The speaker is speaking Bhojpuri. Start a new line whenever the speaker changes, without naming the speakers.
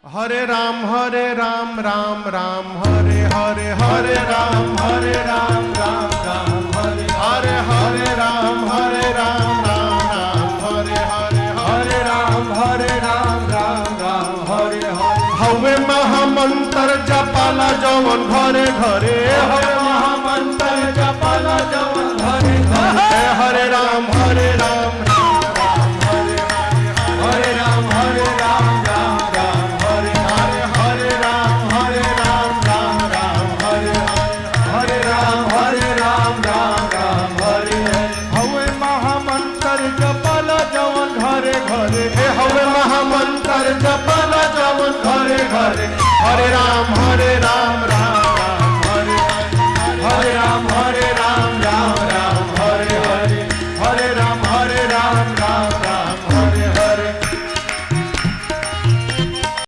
हरे राम राम राम हरे हरे हरे राम राम हरे हरे राम राम हरे हरे राम राम हरे हरे हवे महामंत्र जपाला जवन घरे घरे हवे महामंत्र जपाला जवन घरे घरे हरे राम हवे महामंत्र जपाला जवन घरे घरे हरे राम